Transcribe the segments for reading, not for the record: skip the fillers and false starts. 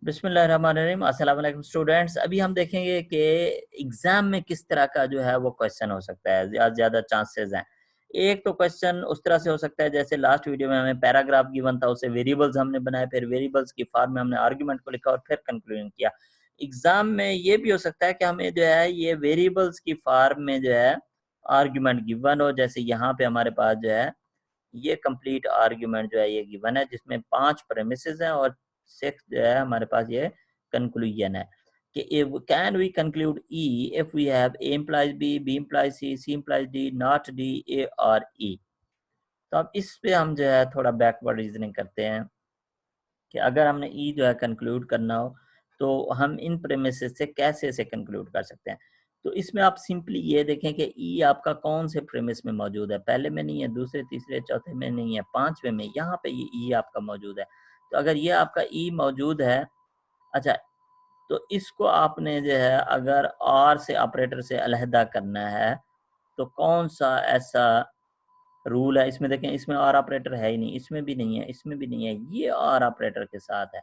बिस्मिल्लाहिर्रहमानिर्रहीम। अस्सलाम वालेकुम स्टूडेंट्स। अभी हम देखेंगे कि एग्जाम में किस तरह का जो है वो क्वेश्चन हो सकता है, ज़्यादा चांसेस हैं। एक तो क्वेश्चन उस तरह से हो सकता है जैसे लास्ट वीडियो में हमें पैराग्राफ गिवन था, उसे वेरिएबल्स हमने बनाए, फिर वेरिएबल्स की फॉर्म में हमने आर्गुमेंट को लिखा और फिर कंक्लूजन किया। एग्जाम में ये भी हो सकता है कि हमें जो है ये वेरिएबल्स की फॉर्म में जो है आर्गुमेंट गिवन हो, जैसे यहाँ पे हमारे पास जो है ये कंप्लीट आर्ग्यूमेंट जो है ये गिवन है, जिसमें 5 प्रेमिसेस हैं और 6 जो है हमारे पास ये कंक्लूजन है कि can we conclude E if we have A implies B, B implies C implies D, not D, A और ई। तो अब इस पे हम जो है थोड़ा बैकवर्ड रीजनिंग करते हैं कि अगर हमने ई जो है कंक्लूड करना हो तो हम इन प्रेमिसेस से कैसे इसे कंक्लूड कर सकते हैं। तो इसमें आप सिंपली ये देखें कि ई आपका कौन से प्रेमिस में मौजूद है, पहले में नहीं है, दूसरे तीसरे चौथे में नहीं है, पांचवे में, यहाँ पे ये ई आपका मौजूद है। तो अगर ये आपका ई मौजूद है, अच्छा, तो इसको आपने जो है अगर और से ऑपरेटर से अलहदा करना है तो कौन सा ऐसा रूल है। इसमें देखें, इसमें और ऑपरेटर है ही नहीं, इसमें भी नहीं है, इसमें भी नहीं है, ये और ऑपरेटर के साथ है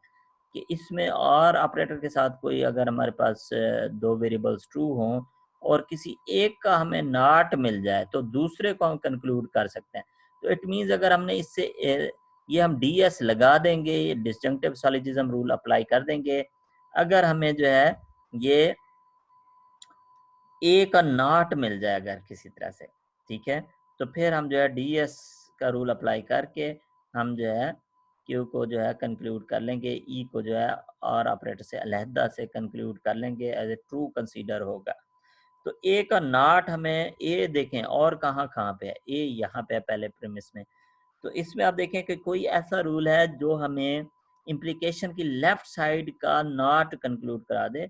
कि इसमें और ऑपरेटर के साथ कोई अगर हमारे पास दो वेरिएबल्स ट्रू हों और किसी एक का हमें नॉट मिल जाए तो दूसरे को हम कंक्लूड कर सकते हैं। तो इट मीन्स अगर हमने इससे ये हम ds लगा देंगे, ये डिसजंक्टिव सॉलिजिज्म रूल अप्लाई कर देंगे। अगर हमें जो है ये ए का नॉट मिल जाए अगर किसी तरह से, ठीक है, तो फिर हम जो है ds का रूल अप्लाई करके हम जो है क्यू को जो है कंक्लूड कर लेंगे, ई को जो है और ऑपरेटर से अलहदा से कंक्लूड कर लेंगे, एज ए ट्रू कंसीडर होगा। तो ए का नॉट हमें, ए देखें और कहाँ पे है, ए यहाँ पे है पहले प्रेमिस में। तो इसमें आप देखें कि कोई ऐसा रूल है जो हमें इम्प्लीकेशन की लेफ्ट साइड का नॉट कंक्लूड करा दे।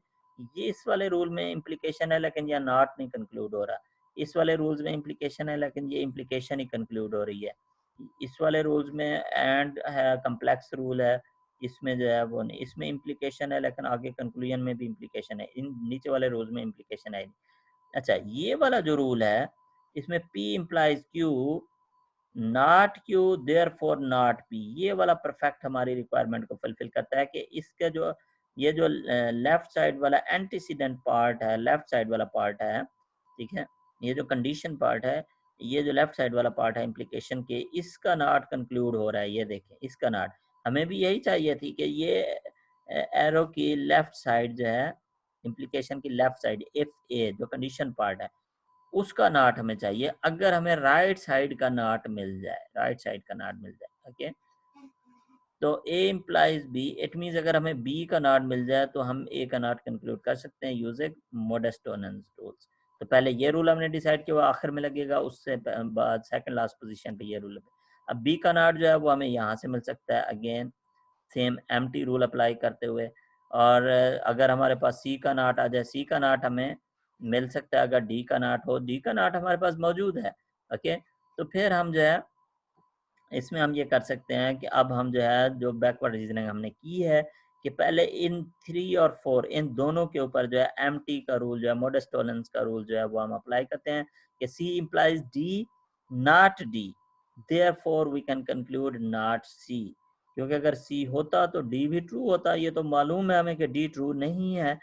ये इस वाले रूल में इम्प्लीकेशन है लेकिन यह नॉट नहीं कंक्लूड हो रहा, इस वाले रूल्स में इम्प्लीकेशन है लेकिन ये इम्प्लीकेशन ही कंक्लूड हो रही है। इस वाले रूल्स में एंड है, कम्प्लेक्स रूल है, इसमें जो है वो नहीं, इसमें इम्प्लीकेशन है लेकिन आगे कंक्लूजन में भी इम्प्लीकेशन है, इन नीचे वाले रूल्स में इम्प्लीकेशन है। अच्छा, ये वाला जो रूल है इसमें P implies Q, not Q therefore not P, ये वाला परफेक्ट हमारी रिक्वायरमेंट को फुलफिल करता है कि इसका जो ये जो लेफ्ट साइड वाला एंटीसीडेंट पार्ट है, लेफ्ट साइड वाला पार्ट है, ठीक है, ये जो कंडीशन पार्ट है, ये जो लेफ्ट साइड वाला पार्ट है इम्प्लीकेशन के, इसका नॉट कंक्लूड हो रहा है। ये देखें, इसका नॉट हमें भी यही चाहिए थी कि ये एरो की लेफ्ट साइड जो है, इम्प्लीकेशन की लेफ्ट साइड, इफ ए जो कंडीशन पार्ट है उसका नॉट हमें चाहिए। अगर हमें राइट साइड का नॉट मिल जाए, राइट साइड का नॉट मिल जाए, ओके, तो A implies B, it means अगर हमें B का नॉट मिल जाए तो हम A का नॉट कंक्लूड कर सकते हैं यूजिंग मोडेस्टोनेंस रूल्स। तो पहले ये रूल हमने डिसाइड किया, वो आखिर में लगेगा, उससे बाद सेकंड लास्ट पोजीशन पे ये रूल। अब B का नॉट जो है वो हमें यहाँ से मिल सकता है, again same empty rule apply करते हुए। और अगर हमारे पास C का नॉट आ जाए, C का नॉट हमें मिल सकता है अगर D का नॉट हो, D का नॉट हमारे पास मौजूद है, ओके। तो फिर हम जो है इसमें हम ये कर सकते हैं कि अब हम जो है जो बैकवर्ड रीजनिंग हमने की है कि पहले इन 3 और 4 इन दोनों के ऊपर जो है एम्प्टी का रूल जो है, मोडस टोलेंस का रूल जो है वो हम अप्लाई करते हैं कि C implies D not D, therefore we can conclude not C। क्योंकि अगर C होता तो D भी ट्रू होता, ये तो मालूम है हमें कि D ट्रू नहीं है,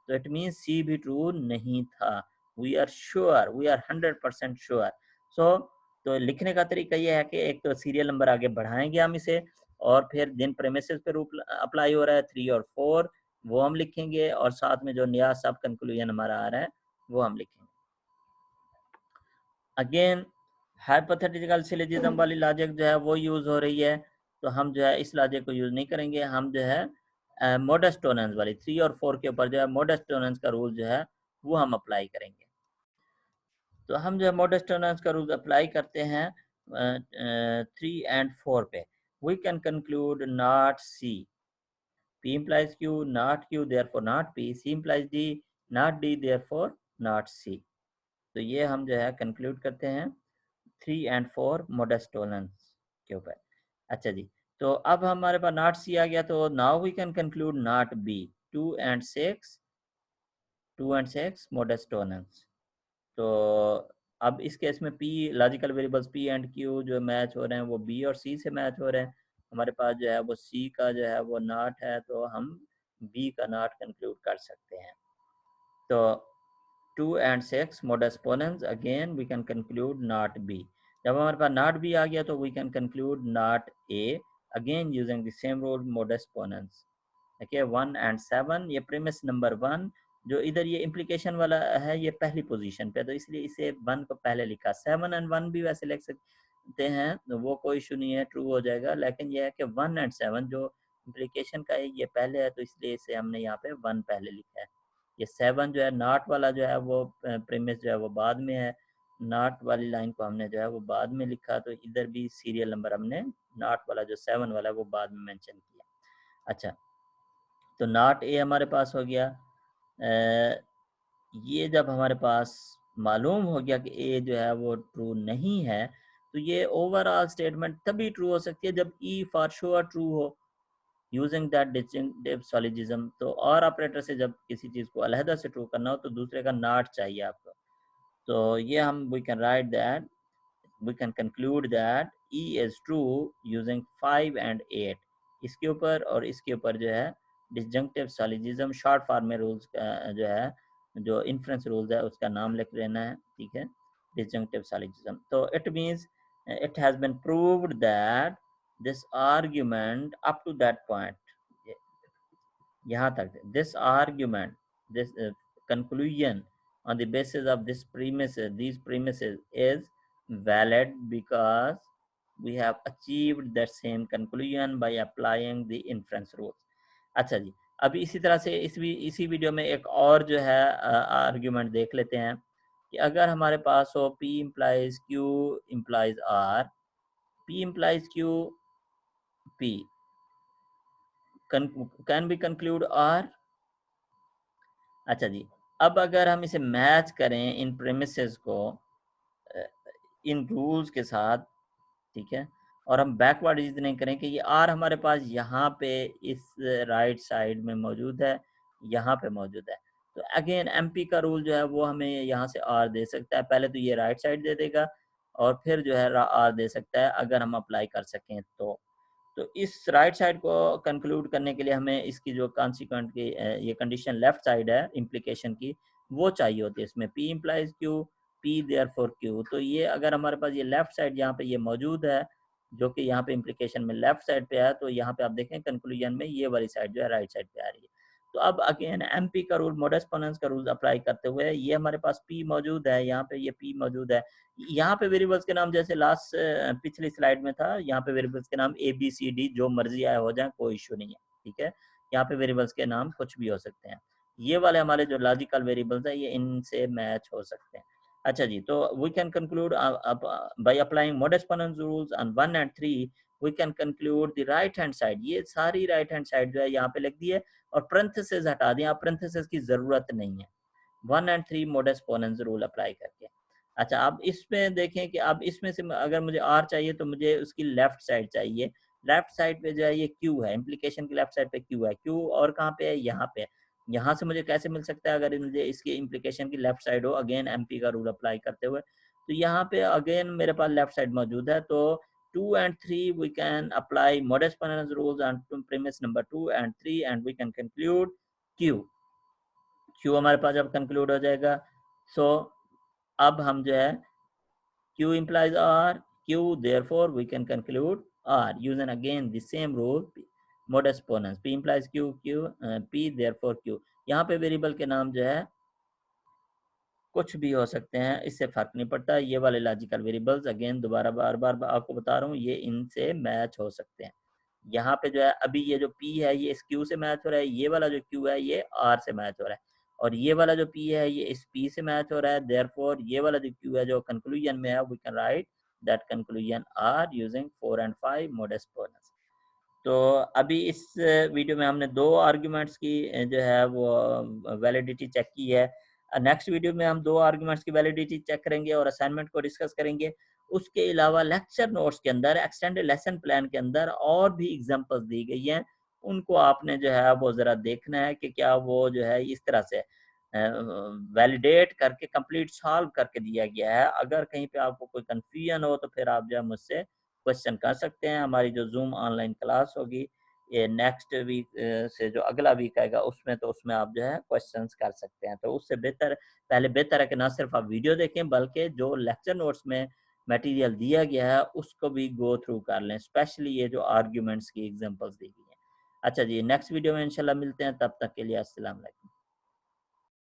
तो इट मीन्स C भी ट्रू नहीं था। We are sure, we are 100% sure. So तो लिखने का तरीका ये है कि एक तो सीरियल नंबर आगे बढ़ाएंगे हम इसे, और फिर जिन प्रेमिसेस पे रूल अप्लाई हो रहा है 3 और 4 वो हम लिखेंगे, और साथ में जो नया सब कंक्लूजन हमारा आ रहा है वो हम लिखेंगे। अगेन हाइपोथेटिकल सिलोजिज्म वाली लॉजिक जो है वो यूज हो रही है, तो हम जो है इस लॉजिक को यूज नहीं करेंगे, हम जो है मोडस टोलेंस वाली 3 और 4 के ऊपर जो है मोडस टोलेंस का रूल जो है वो हम अप्लाई करेंगे। तो हम जो है मोडस टोलेंस का रूल अप्लाई करते हैं 3 एंड 4 पे। We can conclude not C, P implies Q, not Q, therefore not P, C implies D, not D, therefore not C। तो ये हम जो है कंक्लूड करते हैं 3 एंड 4 मोडस टोलेंस के ऊपर। अच्छा जी, तो अब हमारे पास नॉट C आ गया, तो now we can conclude not B, 2 and 6, 2 and 6 modus tollens. तो अब इस केस में P logical variables P and Q जो मैच हो रहे हैं वो B और C से मैच हो रहे हैं। हमारे पास जो है वो C का जो है वो नॉट है, तो हम बी का नॉट कंक्लूड कर सकते हैं। तो 2 and 6 modus ponens, again we can conclude not B. जब हमारे पास not B आ गया तो we can conclude not A, again using the same rule modus ponens. देखिए 1 and 7, ये प्रीमिस नंबर 1 जो इधर ये इम्प्लीकेशन वाला है ये पहली पोजीशन पे, तो इसलिए इसे 1 को पहले लिखा। 7 and 1 भी वैसे लिख सकते हैं, तो वो कोई इशू नहीं है, ट्रू हो जाएगा। लेकिन ये है कि 1 and 7 जो इम्प्लीकेशन का है ये पहले है, तो इसलिए इसे हमने यहाँ पे 1 पहले लिखा है। ये 7 जो है नॉट वाला जो है वो प्रीमिस जो है वो बाद में है, नॉट वाली लाइन को हमने जो है वो बाद में लिखा, तो इधर भी सीरियल नंबर हमने नॉट वाला जो 7 वाला है वो बाद में मेंशन किया। अच्छा, तो नॉट ए हमारे पास हो गया। ये जब हमारे पास मालूम हो गया कि ए जो है वो ट्रू नहीं है, तो ये ओवरऑल स्टेटमेंट तभी ट्रू हो सकती है जब ई फॉर श्योर ट्रू हो, यूजिंग दैट डिस्टिंक्टिव सॉलिजिज्म। तो और ऑपरेटर से जब किसी चीज़ को अलहदा से ट्रू करना हो तो दूसरे का नॉट चाहिए आपको। तो ये हम we can write that, we can conclude that E is true using 5 and 8। इसके ऊपर और इसके ऊपर जो है डिसजंक्टिव सॉलिजिज्म शॉर्ट फॉर्म में रूल्स का जो है, जो इन्फ्रेंस रूल्स है उसका नाम लिख लेना है, ठीक है, डिसजंक्टिव सॉलिजिज्म। तो it means it has been proved that this argument up to that point, यहाँ तक this argument, this conclusion on the basis of this premises, these premises is valid because we have achieved that same conclusion by applying the inference rules। अच्छा जी, अभी इसी तरह से इसी video में एक और जो है आर्ग्यूमेंट देख लेते हैं कि अगर हमारे पास हो P implies Q implies R, P implies Q, P can be conclude R। अच्छा जी, अब अगर हम इसे मैच करें इन प्रेमिसेस को इन रूल्स के साथ, ठीक है, और हम बैकवर्ड रीजनिंग करें कि ये आर हमारे पास यहाँ पे इस राइट साइड में मौजूद है, यहाँ पे मौजूद है, तो अगेन एमपी का रूल जो है वो हमें यहाँ से आर दे सकता है। पहले तो ये राइट साइड दे देगा और फिर जो है आर दे सकता है अगर हम अप्लाई कर सकें तो इस राइट साइड को कंक्लूड करने के लिए हमें इसकी जो कॉन्सिक्वेंट की ये कंडीशन लेफ्ट साइड है इम्प्लीकेशन की वो चाहिए होती है। इसमें P implies Q, P therefore Q। तो ये अगर हमारे पास ये लेफ्ट साइड यहाँ पे ये मौजूद है जो कि यहाँ पे इम्प्लीकेशन में लेफ्ट साइड पे है, तो यहाँ पे आप देखें कंक्लूजन में ये वाली साइड जो है राइट साइड पे आ रही है। तो अब अगेन एमपी का रूल, मोडस पोनेंस का रूल अप्लाई करते हुए ये हमारे पास P मौजूद है, यहाँ पे ये P मौजूद है, यहाँ पे वेरिएबल्स के नाम जैसे लास्ट पिछली स्लाइड में था, यहाँ पे वेरिएबल्स के नाम ए बी सी डी जो मर्जी आए हो जाए, कोई इशू नहीं है, ठीक है। यहाँ पे वेरिएबल्स के नाम कुछ भी हो सकते हैं। ये वाले हमारे जो लॉजिकल वेरिएबल्स है ये इनसे मैच हो सकते हैं। अच्छा जी, तो we can conclude by applying modus ponens rules on 1 and 3 we can conclude the right hand side. ये सारी राइट हैंड साइड जो है यहाँ पे लिख दी है और पेरेंथेसिस हटा दिया, अब पेरेंथेसिस की जरूरत नहीं है 1 and 3 मोडस पोनेंस रूल अप्लाई करके। अच्छा, अब इसमें देखें कि अब इसमें से अगर मुझे आर चाहिए तो मुझे उसकी लेफ्ट साइड चाहिए। लेफ्ट साइड पे जो है ये क्यू है, इम्प्लीकेशन की लेफ्ट साइड पे क्यू है, क्यू और कहाँ पे है, यहाँ पे। यहाँ से मुझे कैसे मिल सकता है अगर मुझे इसकी इम्प्लीकेशन की लेफ्ट साइड हो, अगेन एमपी का रूल अप्लाई करते हुए। तो यहाँ पे अगेन मेरे पास लेफ्ट साइड मौजूद है, तो 2 and 3 we can apply modus ponens rules on premise number 2 and 3 and we can conclude q हमारे पास अब कंक्लूड हो जाएगा। सो अब हम जो है Q implies R, Q therefore we can conclude R using again the same rule modus ponens। P implies Q, P therefore Q। यहाँ पे वेरिएबल के नाम जो है कुछ भी हो सकते हैं, इससे फर्क नहीं पड़ता। ये वाले लॉजिकल वेरिएबल्स अगेन दोबारा बार बार आपको बता रहा हूँ ये इनसे मैच हो सकते हैं। यहाँ पे जो है अभी ये जो P है ये इस Q से मैच हो रहा है, ये वाला जो Q है ये R से मैच हो रहा है, और ये वाला जो P है ये इस P से मैच हो रहा है। देयरफॉर ये वाला जो Q है जो कंक्लूजन में है we can write that conclusion R using 4 and 5 modus ponens. तो अभी इस वीडियो में हमने दो आर्ग्यूमेंट्स की जो है वो वैलिडिटी चेक की है। नेक्स्ट वीडियो में हम दो आर्ग्यूमेंट्स की वैलिडिटी चेक करेंगे और असाइनमेंट को डिस्कस करेंगे। उसके अलावा लेक्चर नोट्स के अंदर एक्सटेंडेड लेसन प्लान के अंदर और भी एग्जांपल्स दी गई हैं, उनको आपने जो है वो ज़रा देखना है कि क्या वो जो है इस तरह से वैलिडेट करके कंप्लीट सॉल्व करके दिया गया है। अगर कहीं पे आपको कोई कंफ्यूजन हो तो फिर आप जो है मुझसे क्वेश्चन कर सकते हैं। हमारी जो जूम ऑनलाइन क्लास होगी ये नेक्स्ट वीक से जो अगला वीक आएगा उसमें, तो उसमें आप जो है क्वेश्चंस कर सकते हैं। तो उससे बेहतर है कि ना सिर्फ आप वीडियो देखें, बल्कि जो लेक्चर नोट्स में मटेरियल दिया गया है उसको भी गो थ्रू कर लें, स्पेशली ये जो आर्ग्यूमेंट्स की एग्जांपल्स दी गई हैं। अच्छा जी, नेक्स्ट वीडियो में इंशाल्लाह मिलते हैं, तब तक के लिए अस्सलाम वालेकुम।